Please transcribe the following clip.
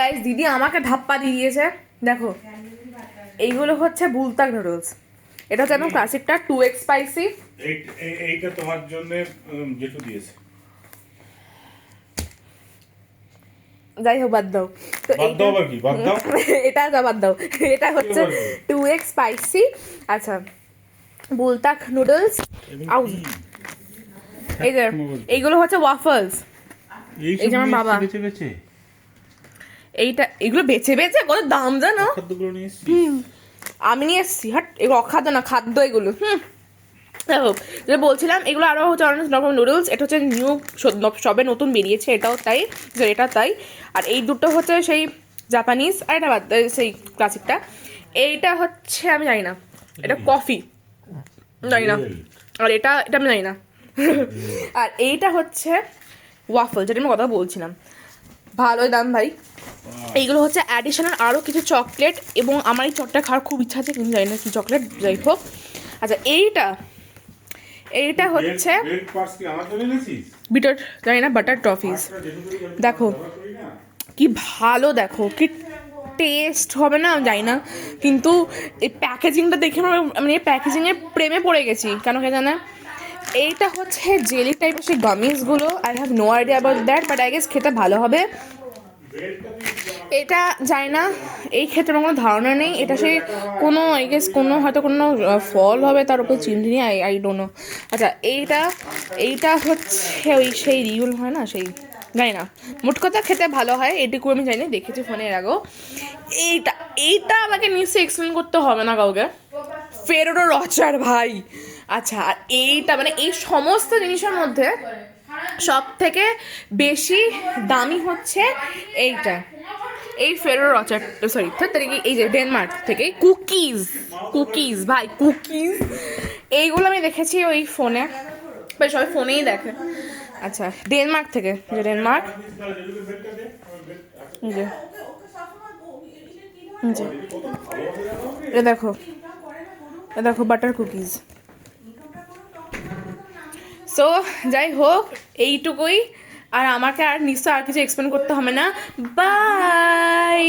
Guys দিদি আমাকে ধাপ্পা দিয়ে দিয়েছে, দেখো এইগুলো হচ্ছে বুলতাক নুডলস। এটা হচ্ছে একদম ক্লাসিকটা 2x স্পাইসি। এইটা তোমার জন্য জেঠু দিয়েছে। যাই হোক বাদ দাও, তো এটা বাদ দাও। এটা হচ্ছে 2x স্পাইসি। আচ্ছা বুলতাক নুডলস। এই যে এইগুলো হচ্ছে ওয়াফলস। এই যে আমার বাবা এইটা এগুলো বেছে বেছে কত দাম জানো। আমি নিয়ে এসছি, হাট এগুলো অখাদ্য না, খাদ্য এগুলো। দেখো যেটা বলছিলাম, এগুলো আরও হচ্ছে অনেক রকম নুডলস। এটা হচ্ছে নিউ, সবে নতুন বেরিয়েছে, এটাও তাই, এটা তাই। আর এই দুটো হচ্ছে সেই জাপানিজ, আর এটা বাদ সেই ক্লাসিকটা। এইটা হচ্ছে আমি জানি না, এটা কফি জানি না, আর এটা আমি জানি না। আর এইটা হচ্ছে ওয়াফল, যেটা আমি কথা বলছিলাম, ভালোই দাম ভাই। এইগুলো হচ্ছে অ্যাডিশনাল আরও কিছু চকলেট, এবং আমার এই চকলেট খাওয়ার খুব ইচ্ছা আছে, কিন্তু জানি না কি চকলেট, যাই হোক। আচ্ছা এইটা হচ্ছে বিটার, জানি না, বাটার টফিস। দেখো কি ভালো, দেখো কি টেস্ট হবে না জানি না, কিন্তু এই প্যাকেজিংটা দেখে আমি এই প্যাকেজিংয়ের প্রেমে পড়ে গেছি, কেন কে জানে। এইটা হচ্ছে জেলি টাইপের সেই গামিজগুলো, I have no idea about that, but I guess খেতে ভালো হবে। এটা জানি না, এই ক্ষেত্রে আমার কোনো ধারণা নেই। এটা সে কোনো আই গেস কোনো হয়তো কোনো ফল হবে, তার উপর চিনি নিয়ে আই ডোন্ট নো। আচ্ছা এইটা হচ্ছে ওই সেই রিউল হয় না, সেই জানি না, মোট কথা খেতে ভালো হয়, এটুকু আমি জানি, দেখেছি ফোনে এর আগেও। এইটা আমাকে নিশ্চয়ই এক্সপ্লেন করতে হবে না কাউকে, ফেরোরো রচার ভাই। আচ্ছা আর এইটা মানে এই সমস্ত জিনিসের মধ্যে সব থেকে বেশি দামি হচ্ছে এইটা, এই ফেরোরো রচার, সরি এই যে ডেনমার্ক থেকে কুকিজ ভাই, কুকিজ এইগুলো আমি দেখেছি ওই ফোনে, ভাই সবাই ফোনেই দেখে। আচ্ছা ডেনমার্ক থেকে, যে ডেনমার্ক, যে এ দেখো বাটার কুকিজ। সো যাই হোক এইটুকুই, আর আমাকে আর নিশ্চয় আর কিছু এক্সপ্লেন করতে হবে না। বাই।